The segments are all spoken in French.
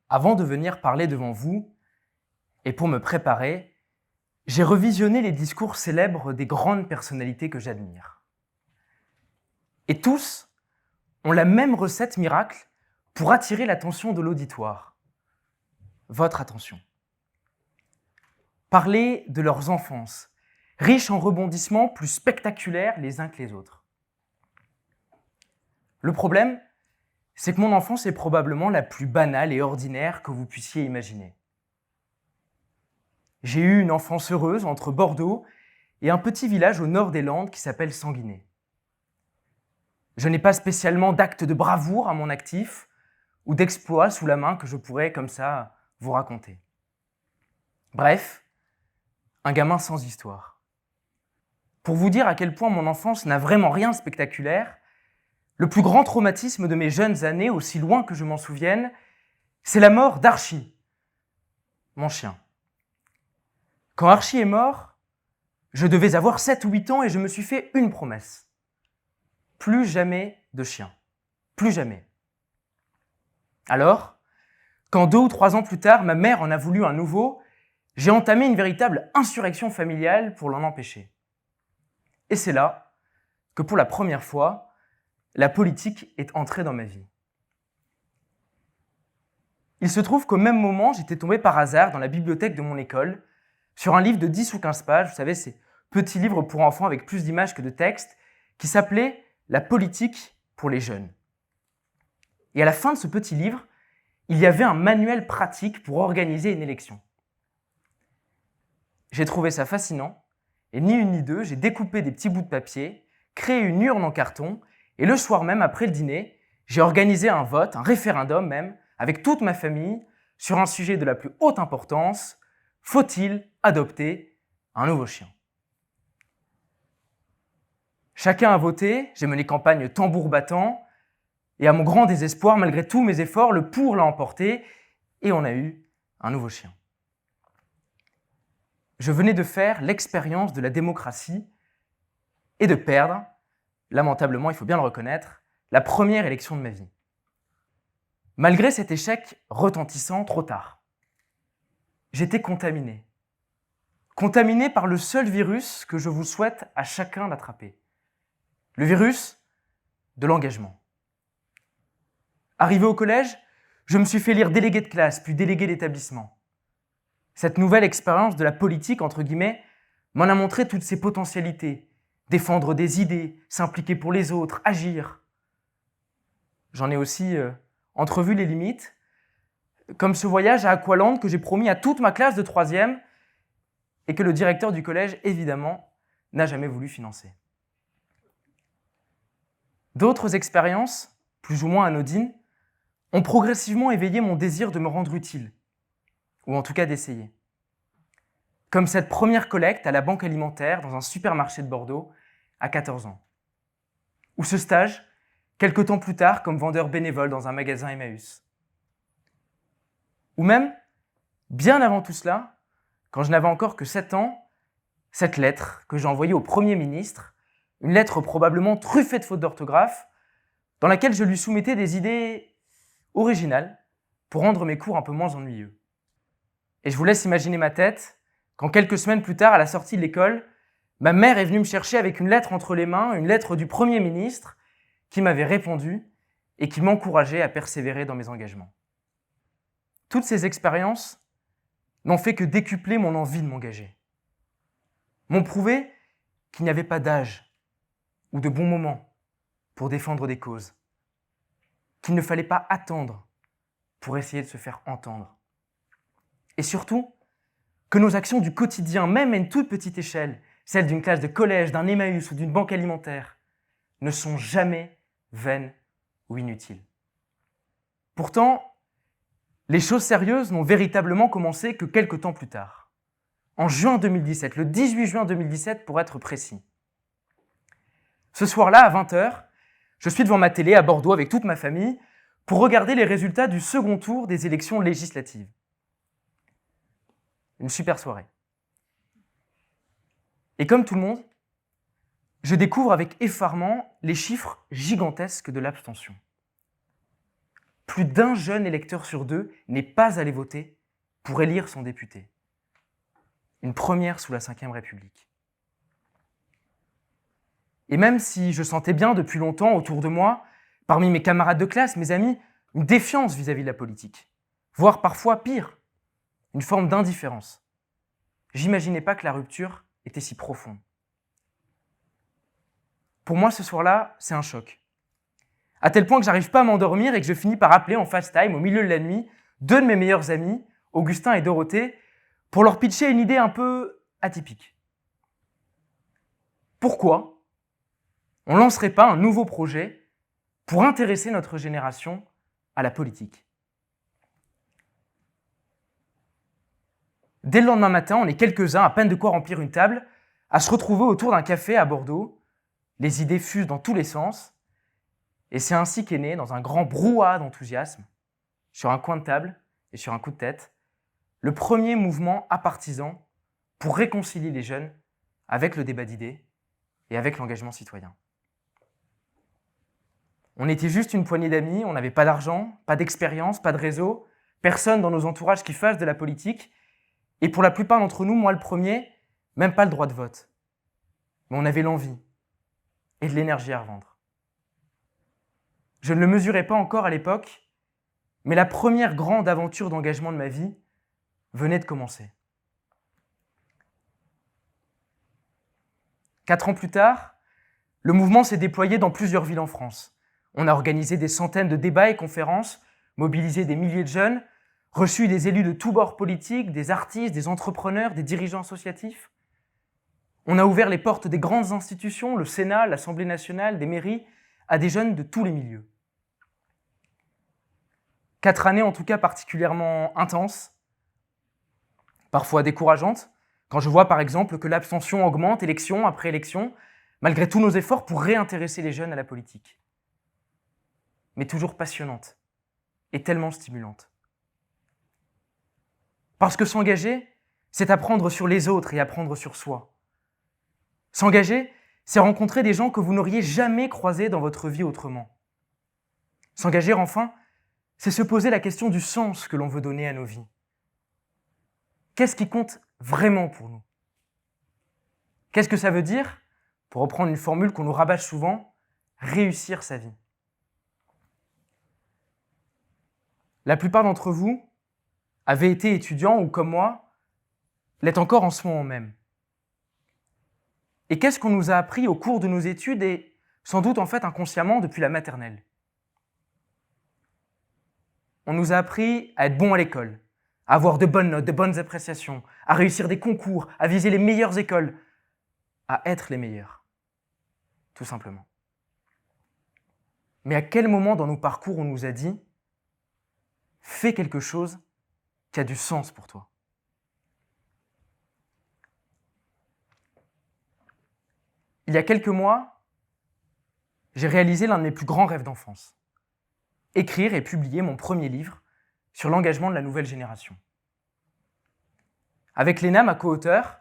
Avant de venir parler devant vous, et pour me préparer, j'ai revisionné les discours célèbres des grandes personnalités que j'admire. Et tous ont la même recette miracle pour attirer l'attention de l'auditoire. Votre attention. Parler de leurs enfances, riches en rebondissements plus spectaculaires les uns que les autres. Le problème, c'est que mon enfance est probablement la plus banale et ordinaire que vous puissiez imaginer. J'ai eu une enfance heureuse entre Bordeaux et un petit village au nord des Landes qui s'appelle Sanguinet. Je n'ai pas spécialement d'actes de bravoure à mon actif ou d'exploits sous la main que je pourrais comme ça vous raconter. Bref, un gamin sans histoire. Pour vous dire à quel point mon enfance n'a vraiment rien de spectaculaire, le plus grand traumatisme de mes jeunes années, aussi loin que je m'en souvienne, c'est la mort d'Archie, mon chien. Quand Archie est mort, je devais avoir 7 ou 8 ans et je me suis fait une promesse. Plus jamais de chien. Plus jamais. Alors, quand 2 ou 3 ans plus tard, ma mère en a voulu un nouveau, j'ai entamé une véritable insurrection familiale pour l'en empêcher. Et c'est là que pour la première fois, la politique est entrée dans ma vie. Il se trouve qu'au même moment, j'étais tombé par hasard dans la bibliothèque de mon école sur un livre de 10 ou 15 pages, vous savez, ces petits livres pour enfants avec plus d'images que de textes, qui s'appelait « La politique pour les jeunes ». Et à la fin de ce petit livre, il y avait un manuel pratique pour organiser une élection. J'ai trouvé ça fascinant, et ni une ni deux, j'ai découpé des petits bouts de papier, créé une urne en carton, et le soir même, après le dîner, j'ai organisé un vote, un référendum même, avec toute ma famille, sur un sujet de la plus haute importance: faut-il adopter un nouveau chien ? Chacun a voté, j'ai mené campagne tambour battant, et à mon grand désespoir, malgré tous mes efforts, le pour l'a emporté, et on a eu un nouveau chien. Je venais de faire l'expérience de la démocratie et de perdre, lamentablement, il faut bien le reconnaître, la première élection de ma vie. Malgré cet échec retentissant, trop tard, j'étais contaminé. Contaminé par le seul virus que je vous souhaite à chacun d'attraper. Le virus de l'engagement. Arrivé au collège, je me suis fait lire délégué de classe, puis délégué d'établissement. Cette nouvelle expérience de la politique, entre guillemets, m'en a montré toutes ses potentialités. Défendre des idées, s'impliquer pour les autres, agir. J'en ai aussi entrevu les limites, comme ce voyage à Aqualand que j'ai promis à toute ma classe de 3e et que le directeur du collège, évidemment, n'a jamais voulu financer. D'autres expériences, plus ou moins anodines, ont progressivement éveillé mon désir de me rendre utile, ou en tout cas d'essayer. Comme cette première collecte à la banque alimentaire dans un supermarché de Bordeaux à 14 ans. Ou ce stage, quelque temps plus tard, comme vendeur bénévole dans un magasin Emmaüs. Ou même, bien avant tout cela, quand je n'avais encore que 7 ans, cette lettre que j'ai envoyée au Premier ministre, une lettre probablement truffée de fautes d'orthographe, dans laquelle je lui soumettais des idées originales pour rendre mes cours un peu moins ennuyeux. Et je vous laisse imaginer ma tête quand quelques semaines plus tard, à la sortie de l'école, ma mère est venue me chercher avec une lettre entre les mains, une lettre du Premier ministre qui m'avait répondu et qui m'encourageait à persévérer dans mes engagements. Toutes ces expériences n'ont fait que décupler mon envie de m'engager. M'ont prouvé qu'il n'y avait pas d'âge ou de bon moment pour défendre des causes, qu'il ne fallait pas attendre pour essayer de se faire entendre. Et surtout, que nos actions du quotidien, même à une toute petite échelle, celle d'une classe de collège, d'un Emmaüs ou d'une banque alimentaire, ne sont jamais vaines ou inutiles. Pourtant, les choses sérieuses n'ont véritablement commencé que quelques temps plus tard. En juin 2017, le 18 juin 2017 pour être précis. Ce soir-là, à 20h, je suis devant ma télé à Bordeaux avec toute ma famille pour regarder les résultats du second tour des élections législatives. Une super soirée. Et comme tout le monde, je découvre avec effarement les chiffres gigantesques de l'abstention. plus d'1 jeune électeur sur 2 n'est pas allé voter pour élire son député. Une première sous la Ve République. Et même si je sentais bien depuis longtemps autour de moi, parmi mes camarades de classe, mes amis, une défiance vis-à-vis de la politique, voire parfois pire, une forme d'indifférence, j'imaginais pas que la rupture était si profonde. Pour moi, ce soir-là, c'est un choc. À tel point que j'arrive pas à m'endormir et que je finis par appeler en fast time, au milieu de la nuit, 2 de mes meilleurs amis, Augustin et Dorothée, pour leur pitcher une idée un peu atypique. Pourquoi on ne lancerait pas un nouveau projet pour intéresser notre génération à la politique? Dès le lendemain matin, on est quelques-uns, à peine de quoi remplir une table, à se retrouver autour d'un café à Bordeaux. Les idées fusent dans tous les sens, et c'est ainsi qu'est né, dans un grand brouhaha d'enthousiasme, sur un coin de table et sur un coup de tête, le premier mouvement apartisan pour réconcilier les jeunes avec le débat d'idées et avec l'engagement citoyen. On était juste une poignée d'amis, on n'avait pas d'argent, pas d'expérience, pas de réseau, personne dans nos entourages qui fasse de la politique, et pour la plupart d'entre nous, moi le premier, même pas le droit de vote. Mais on avait l'envie et de l'énergie à revendre. Je ne le mesurais pas encore à l'époque, mais la première grande aventure d'engagement de ma vie venait de commencer. 4 ans plus tard, le mouvement s'est déployé dans plusieurs villes en France. On a organisé des centaines de débats et conférences, mobilisé des milliers de jeunes, reçu des élus de tous bords politiques, des artistes, des entrepreneurs, des dirigeants associatifs. On a ouvert les portes des grandes institutions, le Sénat, l'Assemblée nationale, des mairies, à des jeunes de tous les milieux. 4 années en tout cas particulièrement intenses, parfois décourageantes, quand je vois par exemple que l'abstention augmente élection après élection, malgré tous nos efforts pour réintéresser les jeunes à la politique. Mais toujours passionnante et tellement stimulante. Parce que s'engager, c'est apprendre sur les autres et apprendre sur soi. S'engager, c'est rencontrer des gens que vous n'auriez jamais croisés dans votre vie autrement. S'engager, enfin, c'est se poser la question du sens que l'on veut donner à nos vies. Qu'est-ce qui compte vraiment pour nous? Qu'est-ce que ça veut dire, pour reprendre une formule qu'on nous rabâche souvent, réussir sa vie? La plupart d'entre vous avaient été étudiants ou, comme moi, l'êtes encore en ce moment même. Et qu'est-ce qu'on nous a appris au cours de nos études et sans doute en fait inconsciemment depuis la maternelle? On nous a appris à être bons à l'école, à avoir de bonnes notes, de bonnes appréciations, à réussir des concours, à viser les meilleures écoles, à être les meilleurs, tout simplement. Mais à quel moment dans nos parcours on nous a dit « fais quelque chose qui a du sens pour toi ». Il y a quelques mois, j'ai réalisé l'un de mes plus grands rêves d'enfance. Écrire et publier mon premier livre sur l'engagement de la nouvelle génération. Avec Léna, ma co-auteure,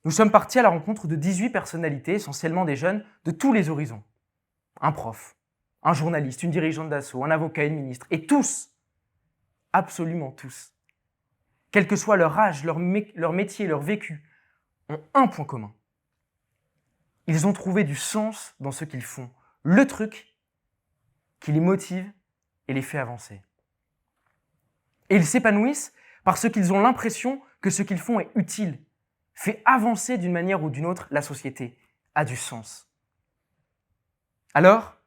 nous sommes partis à la rencontre de 18 personnalités, essentiellement des jeunes de tous les horizons. Un prof, un journaliste, une dirigeante d'asso, un avocat, une ministre, et tous, absolument tous, quel que soit leur âge, leur métier, leur vécu, ont un point commun. Ils ont trouvé du sens dans ce qu'ils font, le truc qui les motive et les fait avancer. Et ils s'épanouissent parce qu'ils ont l'impression que ce qu'ils font est utile, fait avancer d'une manière ou d'une autre la société, a du sens. Alors,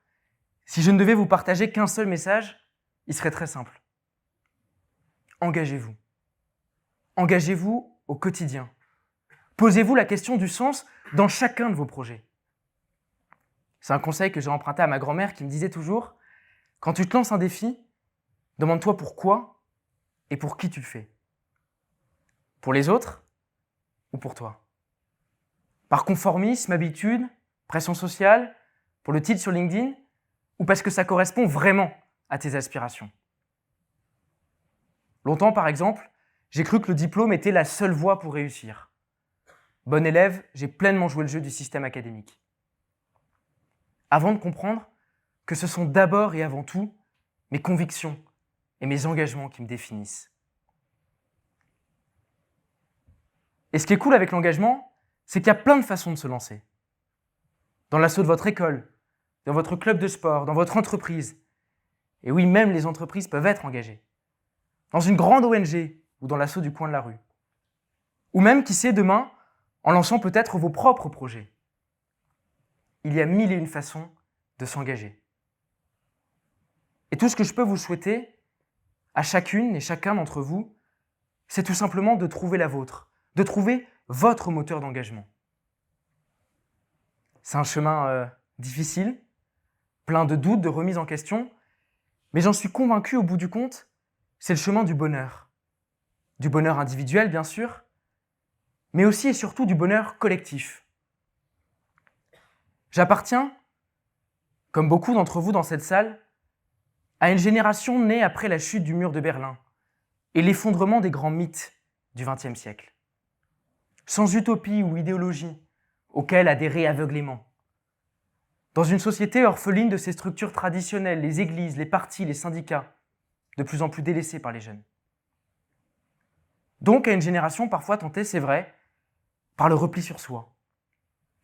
si je ne devais vous partager qu'un seul message, il serait très simple. Engagez-vous. Engagez-vous au quotidien. Posez-vous la question du sens dans chacun de vos projets. C'est un conseil que j'ai emprunté à ma grand-mère qui me disait toujours « Quand tu te lances un défi, demande-toi pourquoi et pour qui tu le fais. Pour les autres ou pour toi. Par conformisme, habitude, pression sociale, pour le titre sur LinkedIn ou parce que ça correspond vraiment à tes aspirations. » Longtemps, par exemple, j'ai cru que le diplôme était la seule voie pour réussir. Bon élève, j'ai pleinement joué le jeu du système académique. Avant de comprendre que ce sont d'abord et avant tout mes convictions, et mes engagements qui me définissent. Et ce qui est cool avec l'engagement, c'est qu'il y a plein de façons de se lancer. Dans l'assaut de votre école, dans votre club de sport, dans votre entreprise. Et oui, même les entreprises peuvent être engagées. Dans une grande ONG ou dans l'assaut du coin de la rue. Ou même, qui sait, demain, en lançant peut-être vos propres projets. Il y a 1001 façons de s'engager. Et tout ce que je peux vous souhaiter, à chacune et chacun d'entre vous, c'est tout simplement de trouver la vôtre, de trouver votre moteur d'engagement. C'est un chemin difficile, plein de doutes, de remises en question, mais j'en suis convaincu au bout du compte, c'est le chemin du bonheur. Du bonheur individuel, bien sûr, mais aussi et surtout du bonheur collectif. J'appartiens, comme beaucoup d'entre vous dans cette salle, à une génération née après la chute du mur de Berlin et l'effondrement des grands mythes du XXe siècle. Sans utopie ou idéologie auxquelles adhérer aveuglément. Dans une société orpheline de ses structures traditionnelles, les églises, les partis, les syndicats, de plus en plus délaissés par les jeunes. Donc à une génération parfois tentée, c'est vrai, par le repli sur soi.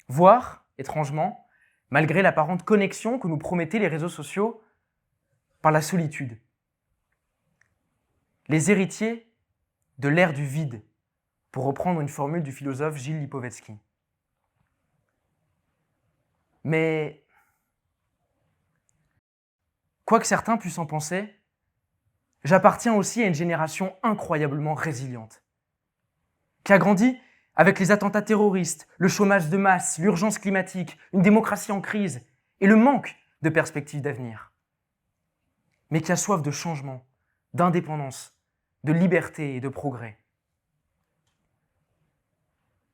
Voire, étrangement, malgré l'apparente connexion que nous promettaient les réseaux sociaux, par la solitude. Les héritiers de l'ère du vide, pour reprendre une formule du philosophe Gilles Lipovetsky. Mais, quoi que certains puissent en penser, j'appartiens aussi à une génération incroyablement résiliente, qui a grandi avec les attentats terroristes, le chômage de masse, l'urgence climatique, une démocratie en crise et le manque de perspectives d'avenir, mais qui a soif de changement, d'indépendance, de liberté et de progrès.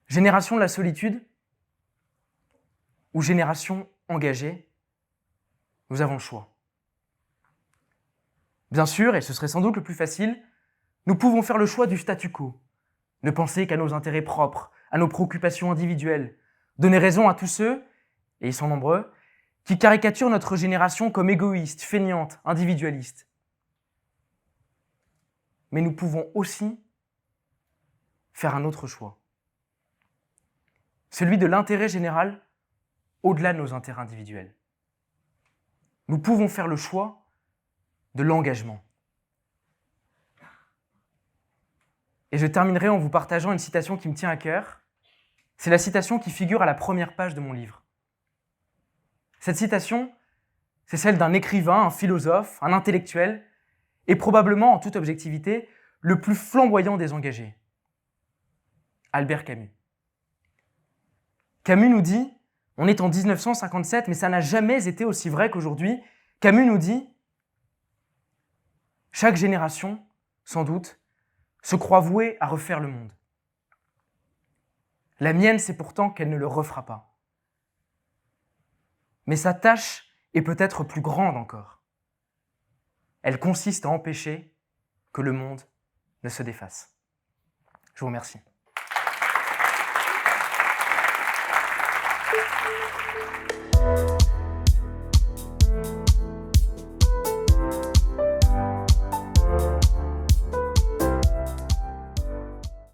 Génération de la solitude ou génération engagée, nous avons le choix. Bien sûr, et ce serait sans doute le plus facile, nous pouvons faire le choix du statu quo, ne penser qu'à nos intérêts propres, à nos préoccupations individuelles, donner raison à tous ceux, et ils sont nombreux, qui caricaturent notre génération comme égoïste, feignante, individualiste. Mais nous pouvons aussi faire un autre choix. Celui de l'intérêt général au-delà de nos intérêts individuels. Nous pouvons faire le choix de l'engagement. Et je terminerai en vous partageant une citation qui me tient à cœur. C'est la citation qui figure à la première page de mon livre. Cette citation, c'est celle d'un écrivain, un philosophe, un intellectuel, et probablement, en toute objectivité, le plus flamboyant des engagés. Albert Camus. Camus nous dit, on est en 1957, mais ça n'a jamais été aussi vrai qu'aujourd'hui. Camus nous dit, chaque génération, sans doute, se croit vouée à refaire le monde. La mienne, c'est pourtant qu'elle ne le refera pas. Mais sa tâche est peut-être plus grande encore. Elle consiste à empêcher que le monde ne se défasse. Je vous remercie.